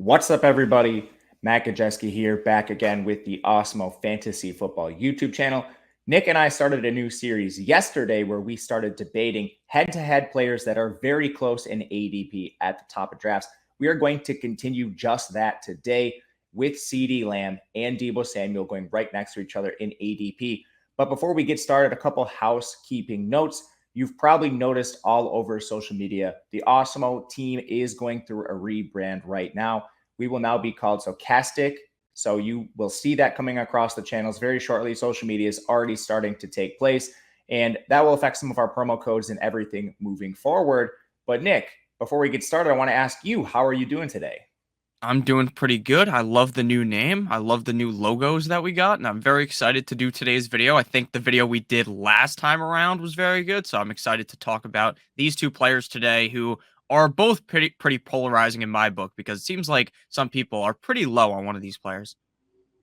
What's up, everybody? Matt Gajewski here, back again with the Osmo Fantasy Football YouTube channel. Nick and I started a new series yesterday where we started debating head-to-head players that are very close in ADP at the top of drafts. We are going to continue just that today with CeeDee Lamb and Deebo Samuel going right next to each other in ADP. But before we get started, a couple housekeeping notes. You've probably noticed all over social media, the Osmo team is going through a rebrand right now. We will now be called Stokastic. So you will see that coming across the channels very shortly. Social media is already starting to take place, and that will affect some of our promo codes and everything moving forward. But Nick, before we get started, I want to ask you, how are you doing today? I'm doing pretty good. I love the new name. I love the new logos that we got, and I'm very excited to do today's video. I think the video we did last time around was very good, so I'm excited to talk about these two players today who are both pretty polarizing in my book because it seems like some people are pretty low on one of these players.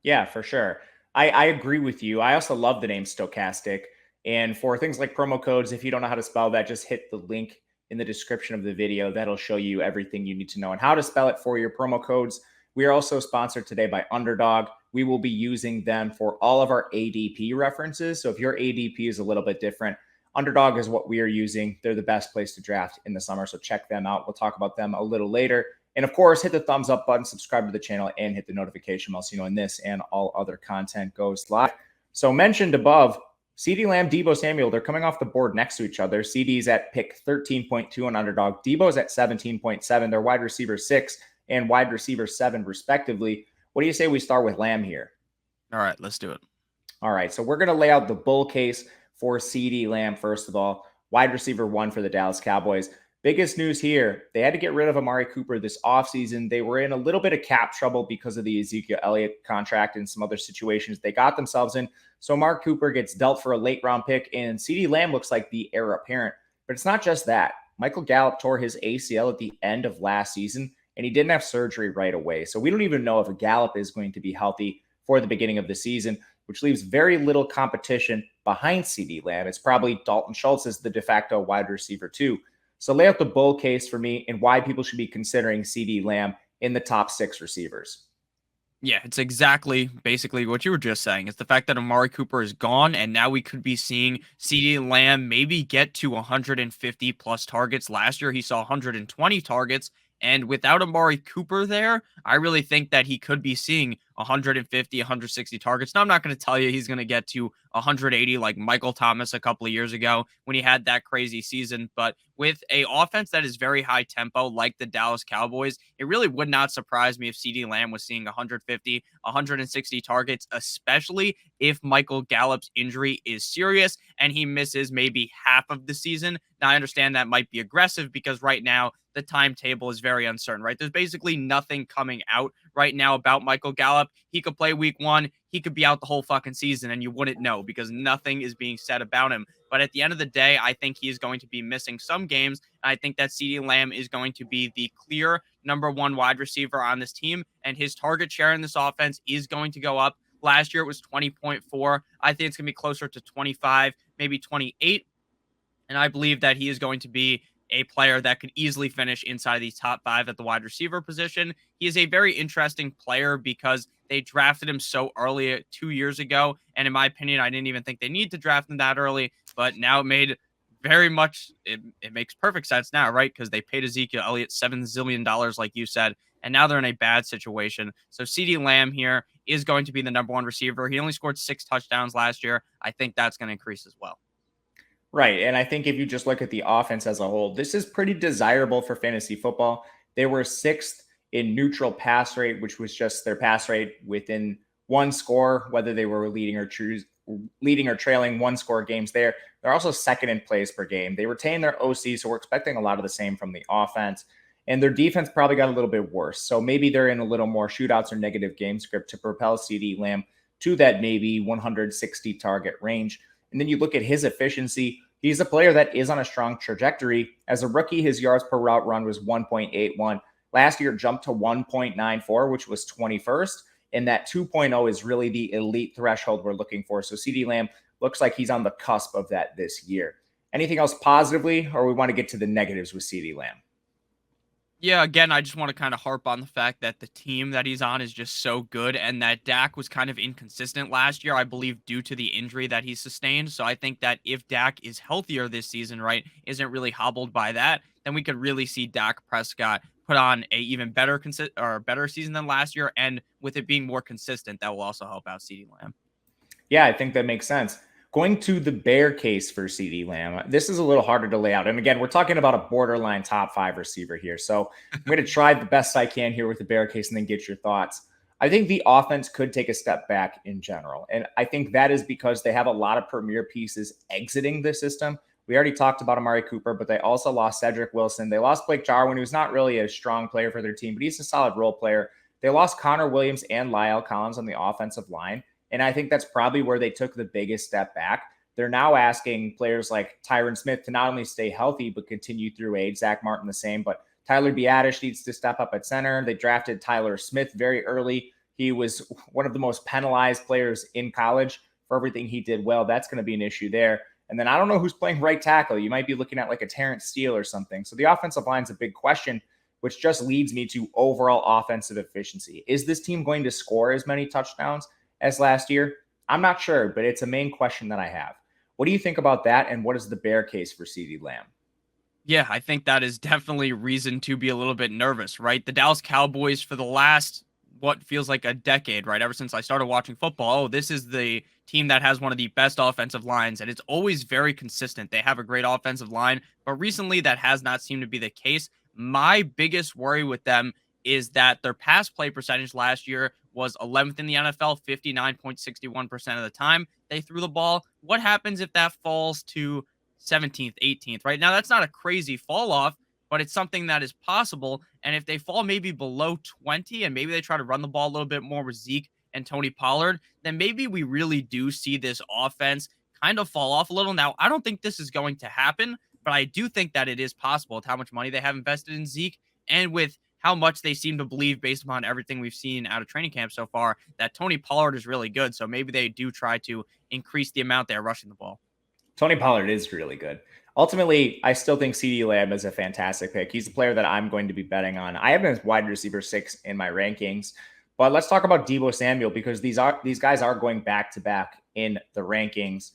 Yeah, for sure. I agree with you. I also love the name Stokastic. And for things like promo codes, if you don't know how to spell that, just hit the link in the description of the video. That'll show you everything you need to know and how to spell it for your promo codes. We are also sponsored today by Underdog. We will be using them for all of our ADP references. So if your ADP is a little bit different, Underdog is what we are using. They're the best place to draft in the summer. So check them out. We'll talk about them a little later. And of course, hit the thumbs up button, subscribe to the channel, and hit the notification bell so you know when this and all other content goes live. So mentioned above, CeeDee Lamb, Deebo Samuel, they're coming off the board next to each other. CeeDee's at pick 13.2 on Underdog. Deebo's at 17.7. They're wide receiver 6 and wide receiver 7, respectively. What do you say we start with Lamb here? All right, let's do it. All right, so we're going to lay out the bull case for CeeDee Lamb, first of all. Wide receiver 1 for the Dallas Cowboys. Biggest news here, they had to get rid of Amari Cooper this offseason. They were in a little bit of cap trouble because of the Ezekiel Elliott contract and some other situations they got themselves in. So Amari Cooper gets dealt for a late round pick, and CeeDee Lamb looks like the heir apparent. But it's not just that. Michael Gallup tore his ACL at the end of last season, and he didn't have surgery right away. So we don't even know if Gallup is going to be healthy for the beginning of the season, which leaves very little competition behind CeeDee Lamb. It's probably Dalton Schultz as the de facto wide receiver 2. So lay out the bull case for me and why people should be considering CeeDee Lamb in the top 6 receivers. Yeah, it's exactly basically what you were just saying. It's the fact that Amari Cooper is gone, and now we could be seeing CeeDee Lamb maybe get to 150 plus targets. Last year, he saw 120 targets. And without Amari Cooper there, I really think that he could be seeing 150, 160 targets. Now, I'm not going to tell you he's going to get to 180 like Michael Thomas a couple of years ago when he had that crazy season. But with a offense that is very high tempo like the Dallas Cowboys, it really would not surprise me if CeeDee Lamb was seeing 150, 160 targets, especially if Michael Gallup's injury is serious and he misses maybe half of the season. Now, I understand that might be aggressive because right now the timetable is very uncertain, right? There's basically nothing coming out right now about Michael Gallup. He could play week 1. He could be out the whole fucking season and you wouldn't know because nothing is being said about him. But at the end of the day, I think he is going to be missing some games. I think that CeeDee Lamb is going to be the clear number 1 wide receiver on this team, and his target share in this offense is going to go up. Last year, it was 20.4. I think it's going to be closer to 25, maybe 28. And I believe that he is going to be a player that could easily finish inside the top 5 at the wide receiver position. He is a very interesting player because they drafted him so early 2 years ago. And in my opinion, I didn't even think they need to draft him that early. But now it made very much, it makes perfect sense now, right? Because they paid Ezekiel Elliott $7 zillion, like you said. And now they're in a bad situation. So CeeDee Lamb here is going to be the number 1 receiver. He only scored 6 touchdowns last year. I think that's going to increase as well. Right. And I think if you just look at the offense as a whole, this is pretty desirable for fantasy football. They were 6th in neutral pass rate, which was just their pass rate within one score, whether they were leading or trailing 1 score games there. They're also 2nd in plays per game. They retain their OC, so we're expecting a lot of the same from the offense. And their defense probably got a little bit worse. So maybe they're in a little more shootouts or negative game script to propel CeeDee Lamb to that maybe 160 target range. And then you look at his efficiency. He's a player that is on a strong trajectory. As a rookie, his yards per route run was 1.81. Last year, jumped to 1.94, which was 21st. And that 2.0 is really the elite threshold we're looking for. So CeeDee Lamb looks like he's on the cusp of that this year. Anything else positively, or we want to get to the negatives with CeeDee Lamb? Yeah, again, I just want to kind of harp on the fact that the team that he's on is just so good and that Dak was kind of inconsistent last year, I believe, due to the injury that he sustained. So I think that if Dak is healthier this season, right, isn't really hobbled by that, then we could really see Dak Prescott put on a even better or better season than last year. And with it being more consistent, that will also help out CeeDee Lamb. Yeah, I think that makes sense. Going to the bear case for CeeDee Lamb, this is a little harder to lay out. And again, we're talking about a borderline top 5 receiver here. So I'm going to try the best I can here with the bear case and then get your thoughts. I think the offense could take a step back in general. And I think that is because they have a lot of premier pieces exiting the system. We already talked about Amari Cooper, but they also lost Cedric Wilson. They lost Blake Jarwin, who's not really a strong player for their team, but he's a solid role player. They lost Connor Williams and Lyle Collins on the offensive line. And I think that's probably where they took the biggest step back. They're now asking players like Tyron Smith to not only stay healthy, but continue through age. Zach Martin the same, but Tyler Biadasz needs to step up at center. They drafted Tyler Smith very early. He was one of the most penalized players in college for everything he did well. That's going to be an issue there. And then I don't know who's playing right tackle. You might be looking at like a Terrence Steele or something. So the offensive line's a big question, which just leads me to overall offensive efficiency. Is this team going to score as many touchdowns as last year? I'm not sure, but it's a main question that I have. What do you think about that? And what is the bear case for CeeDee Lamb? Yeah, I think that is definitely reason to be a little bit nervous, right? The Dallas Cowboys for the last what feels like a decade, right? Ever since I started watching football, oh, this is the team that has one of the best offensive lines, and it's always very consistent. They have a great offensive line, but recently that has not seemed to be the case. My biggest worry with them is that their pass play percentage last year was 11th in the NFL, 59.61% of the time they threw the ball. What happens if that falls to 17th, 18th? Right now, that's not a crazy fall off, but it's something that is possible. And if they fall maybe below 20 and maybe they try to run the ball a little bit more with Zeke and Tony Pollard, then maybe we really do see this offense kind of fall off a little. Now, I don't think this is going to happen, but I do think that it is possible with how much money they have invested in Zeke and with how much they seem to believe, based upon everything we've seen out of training camp so far, that Tony Pollard is really good. So maybe they do try to increase the amount they're rushing the ball. Tony Pollard is really good. Ultimately, I still think CeeDee Lamb is a fantastic pick. He's a player that I'm going to be betting on. I have him as wide receiver 6 in my rankings. But let's talk about Deebo Samuel, because these guys are going back to back in the rankings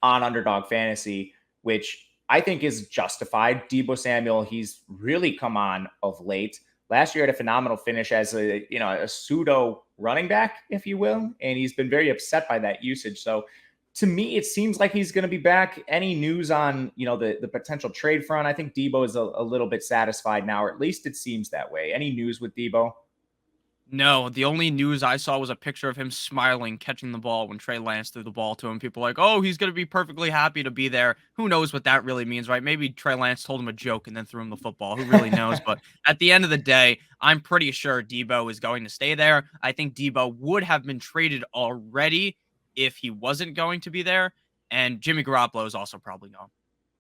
on Underdog Fantasy, which I think is justified. Deebo Samuel, he's really come on of late. Last year had a phenomenal finish as a pseudo running back, if you will, and he's been very upset by that usage. So to me, it seems like he's going to be back. Any news on the potential trade front? I think Deebo is a little bit satisfied now, or at least it seems that way. Any news with Deebo? No, the only news I saw was a picture of him smiling, catching the ball when Trey Lance threw the ball to him. People were like, oh, he's going to be perfectly happy to be there. Who knows what that really means, right? Maybe Trey Lance told him a joke and then threw him the football. Who really knows? But at the end of the day, I'm pretty sure Deebo is going to stay there. I think Deebo would have been traded already if he wasn't going to be there. And Jimmy Garoppolo is also probably gone.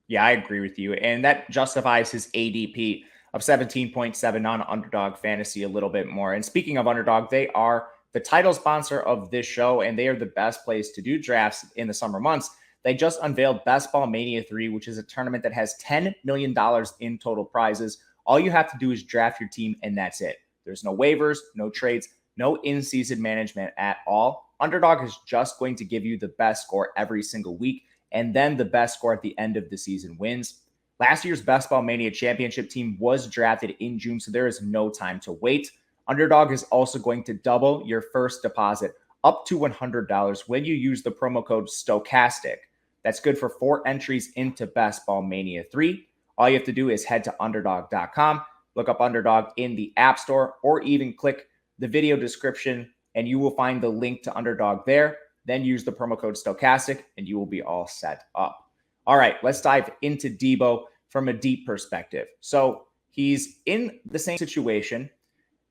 Yeah, I agree with you. And that justifies his ADP of 17.7 on Underdog Fantasy a little bit more. And speaking of Underdog, they are the title sponsor of this show, and they are the best place to do drafts in the summer months. They just unveiled Best Ball Mania 3, which is a tournament that has $10 million in total prizes. All you have to do is draft your team, and that's it. There's no waivers, no trades, no in-season management at all. Underdog is just going to give you the best score every single week, and then the best score at the end of the season wins. Last year's Best Ball Mania championship team was drafted in June, so there is no time to wait. Underdog is also going to double your first deposit up to $100 when you use the promo code Stokastic. That's good for 4 entries into Best Ball Mania 3. All you have to do is head to underdog.com, look up Underdog in the App Store, or even click the video description, and you will find the link to Underdog there. Then use the promo code Stokastic, and you will be all set up. All right, let's dive into Deebo from a deep perspective. So he's in the same situation.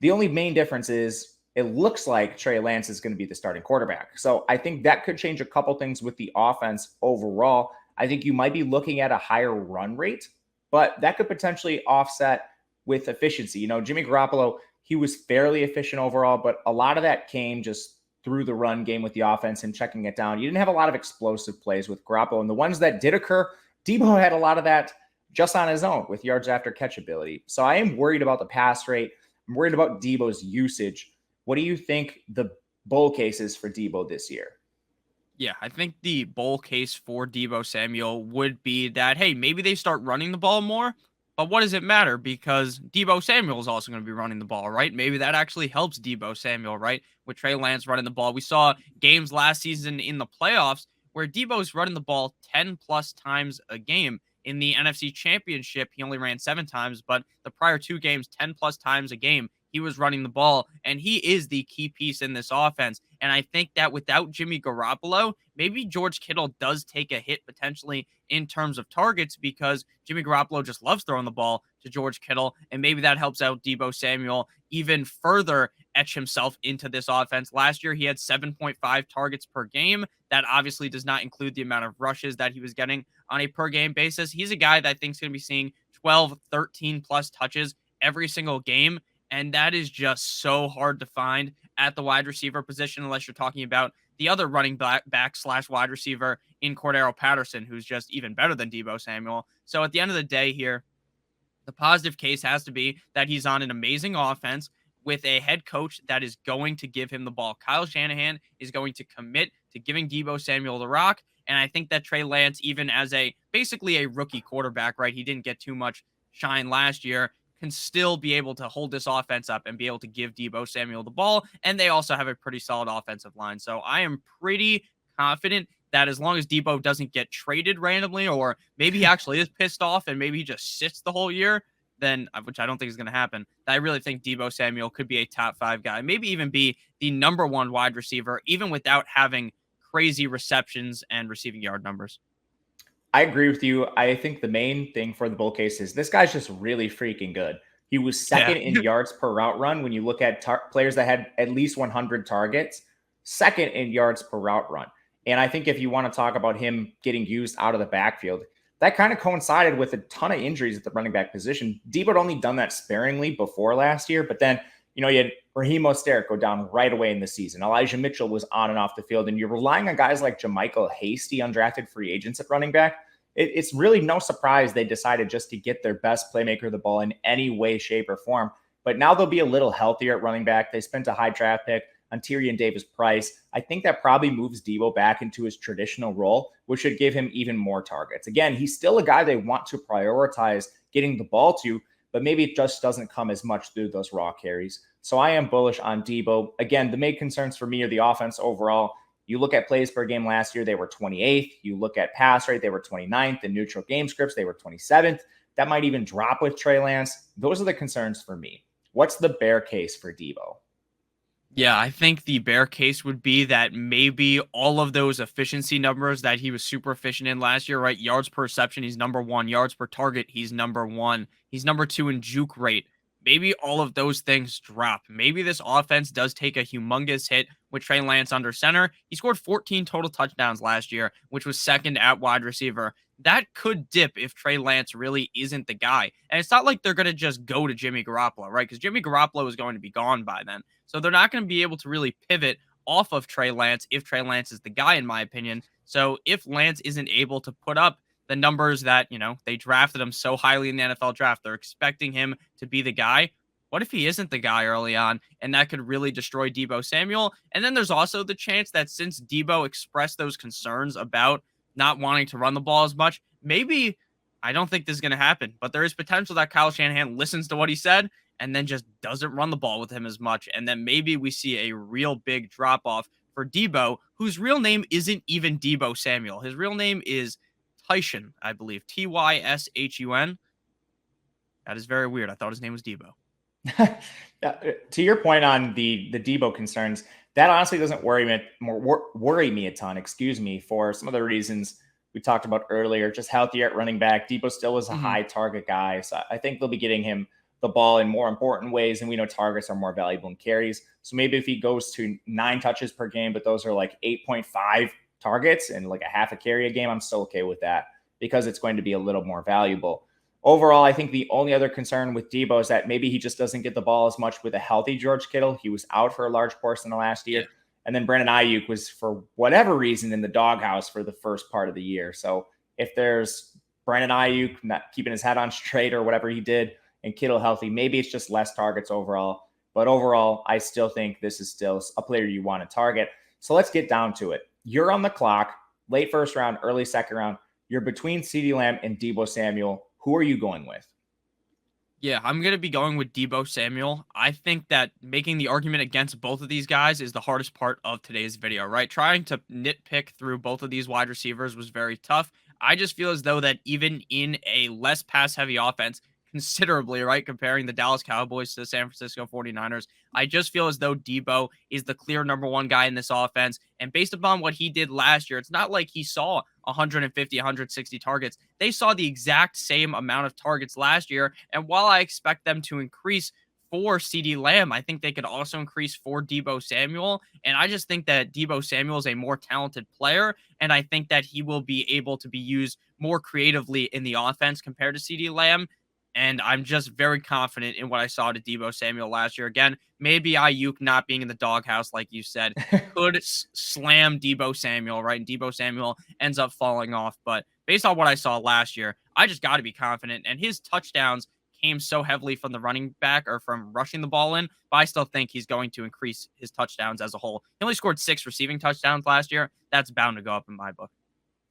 The only main difference is it looks like Trey Lance is going to be the starting quarterback. So I think that could change a couple things with the offense overall. I think you might be looking at a higher run rate, but that could potentially offset with efficiency. Jimmy Garoppolo, he was fairly efficient overall, but a lot of that came just through the run game with the offense and checking it down. You didn't have a lot of explosive plays with Garoppolo, and the ones that did occur, Deebo had a lot of that just on his own with yards after catch ability. So I am worried about the pass rate. I'm worried about Deebo's usage. What do you think the bull case is for Deebo this year? Yeah, I think the bull case for Deebo Samuel would be that, hey, maybe they start running the ball more, but what does it matter? Because Deebo Samuel is also going to be running the ball, right? Maybe that actually helps Deebo Samuel, right? With Trey Lance running the ball. We saw games last season in the playoffs where Deebo's running the ball 10 plus times a game. In the NFC Championship, he only ran 7 times, but the prior 2 games, 10 plus times a game, he was running the ball, and he is the key piece in this offense. And I think that without Jimmy Garoppolo, maybe George Kittle does take a hit potentially in terms of targets because Jimmy Garoppolo just loves throwing the ball to George Kittle. And maybe that helps out Deebo Samuel even further etch himself into this offense. Last year, he had 7.5 targets per game. That obviously does not include the amount of rushes that he was getting on a per game basis. He's a guy that I think is going to be seeing 12, 13 plus touches every single game. And that is just so hard to find at the wide receiver position, unless you're talking about the other running back slash wide receiver in Cordero Patterson, who's just even better than Deebo Samuel. So at the end of the day here, the positive case has to be that he's on an amazing offense with a head coach that is going to give him the ball. Kyle Shanahan is going to commit to giving Deebo Samuel the rock. And I think that Trey Lance, even as basically a rookie quarterback, right? He didn't get too much shine last year, can still be able to hold this offense up and be able to give Deebo Samuel the ball. And they also have a pretty solid offensive line. So I am pretty confident that as long as Deebo doesn't get traded randomly, or maybe he actually is pissed off and maybe he just sits the whole year, then, which I don't think is going to happen, I really think Deebo Samuel could be a top 5 guy, maybe even be the number 1 wide receiver, even without having crazy receptions and receiving yard numbers. I agree with you. I think the main thing for the bull case is this guy's just really freaking good. He was second in yards per route run when you look at players that had at least 100 targets, second in yards per route run. And I think if you want to talk about him getting used out of the backfield, that kind of coincided with a ton of injuries at the running back position. Deebo had only done that sparingly before last year, but then, you had Raheem Mostert go down right away in the season. Elijah Mitchell was on and off the field, and you're relying on guys like JaMycal Hasty, undrafted free agents at running back. It's really no surprise they decided just to get their best playmaker the ball in any way, shape, or form. But now they'll be a little healthier at running back. They spent a high draft pick on Tyrion Davis-Price. I think that probably moves Deebo back into his traditional role, which should give him even more targets. Again, he's still a guy they want to prioritize getting the ball to, but maybe it just doesn't come as much through those raw carries. So I am bullish on Deebo. Again, the main concerns for me are the offense overall. You look at plays per game last year, they were 28th. You look at pass rate, they were 29th. In neutral game scripts, they were 27th. That might even drop with Trey Lance. Those are the concerns for me. What's the bear case for Deebo? Yeah, I think the bear case would be that maybe all of those efficiency numbers that he was super efficient in last year, right? Yards per reception, he's number 1. Yards per target, he's number 1. He's number 2 in juke rate. Maybe all of those things drop. Maybe this offense does take a humongous hit with Trey Lance under center. He scored 14 total touchdowns last year, which was second at wide receiver. That could dip if Trey Lance really isn't the guy. And it's not like they're going to just go to Jimmy Garoppolo, right? Because Jimmy Garoppolo is going to be gone by then. So they're not going to be able to really pivot off of Trey Lance if Trey Lance is the guy, in my opinion. So if Lance isn't able to put up the numbers that, they drafted him so highly in the NFL draft, they're expecting him to be the guy. What if he isn't the guy early on? And that could really destroy Deebo Samuel. And then there's also the chance that since Deebo expressed those concerns about not wanting to run the ball as much, maybe, I don't think this is going to happen, but there is potential that Kyle Shanahan listens to what he said and then just doesn't run the ball with him as much. And then maybe we see a real big drop off for Deebo, whose real name isn't even Deebo Samuel. His real name is Tyshun, I believe. Tyshun. That is very weird. I thought his name was Deebo. To your point on the Deebo concerns, that honestly doesn't worry me a ton, for some of the reasons we talked about earlier. Just healthier at running back. Deebo still is a high target guy, so I think they'll be getting him the ball in more important ways, and we know targets are more valuable than carries. So maybe if he goes to 9 touches per game, but those are like 8.5 targets and like a half a carry a game, I'm still okay with that because it's going to be a little more valuable. Overall, I think the only other concern with Deebo is that maybe he just doesn't get the ball as much with a healthy George Kittle. He was out for a large portion of the last year. Yeah. And then Brandon Ayuk was, for whatever reason, in the doghouse for the first part of the year. So if there's Brandon Ayuk not keeping his head on straight or whatever he did, and Kittle healthy. Maybe it's just less targets overall. But overall, I still think this is still a player you want to target. So let's get down to it. You're on the clock, late first round, early second round. You're between CeeDee Lamb and Deebo Samuel. Who are you going with? Yeah, I'm going to be going with Deebo Samuel. I think that making the argument against both of these guys is the hardest part of today's video, right? Trying to nitpick through both of these wide receivers was very tough. I just feel as though that even in a less pass heavy offense, considerably, right? Comparing the Dallas Cowboys to the San Francisco 49ers, I just feel as though Deebo is the clear number one guy in this offense. And based upon what he did last year, it's not like he saw 150, 160 targets. They saw the exact same amount of targets last year. And while I expect them to increase for CeeDee Lamb, I think they could also increase for Deebo Samuel. And I just think that Deebo Samuel is a more talented player. And I think that he will be able to be used more creatively in the offense compared to CeeDee Lamb. And I'm just very confident in what I saw to Deebo Samuel last year. Again, maybe Ayuk not being in the doghouse, like you said, could slam Deebo Samuel, right? And Deebo Samuel ends up falling off. But based on what I saw last year, I just got to be confident. And his touchdowns came so heavily from the running back or from rushing the ball in. But I still think he's going to increase his touchdowns as a whole. He only scored 6 receiving touchdowns last year. That's bound to go up in my book.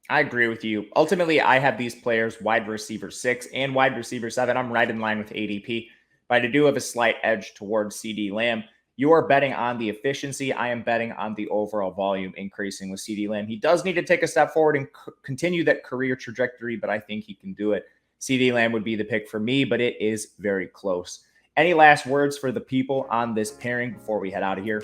I agree with you. Ultimately, I have these players wide receiver 6 and wide receiver 7. I'm right in line with ADP, but I do have a slight edge towards CeeDee Lamb. You are betting on the efficiency. I am betting on the overall volume increasing with CeeDee Lamb. He does need to take a step forward and continue that career trajectory, but I think he can do it. CeeDee Lamb would be the pick for me, but it is very close. Any last words for the people on this pairing before we head out of here?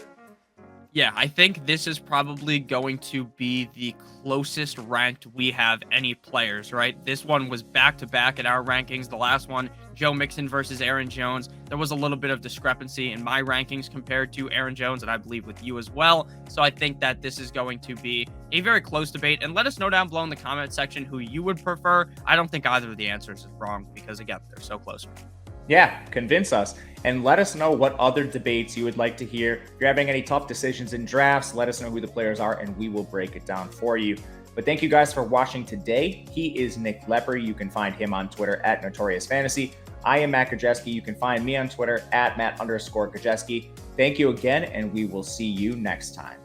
Yeah, I think this is probably going to be the closest ranked we have any players, right? This one was back-to-back in our rankings. The last one, Joe Mixon versus Aaron Jones. There was a little bit of discrepancy in my rankings compared to Aaron Jones, and I believe with you as well. So I think that this is going to be a very close debate. And let us know down below in the comment section who you would prefer. I don't think either of the answers is wrong because, again, they're so close. Yeah, convince us and let us know what other debates you would like to hear. If you're having any tough decisions in drafts, let us know who the players are and we will break it down for you. But thank you guys for watching today. He is Nick Lepri. You can find him on Twitter at Notorious Fantasy. I am Matt Gajewski. You can find me on Twitter at Matt_Gajewski. Thank you again, and we will see you next time.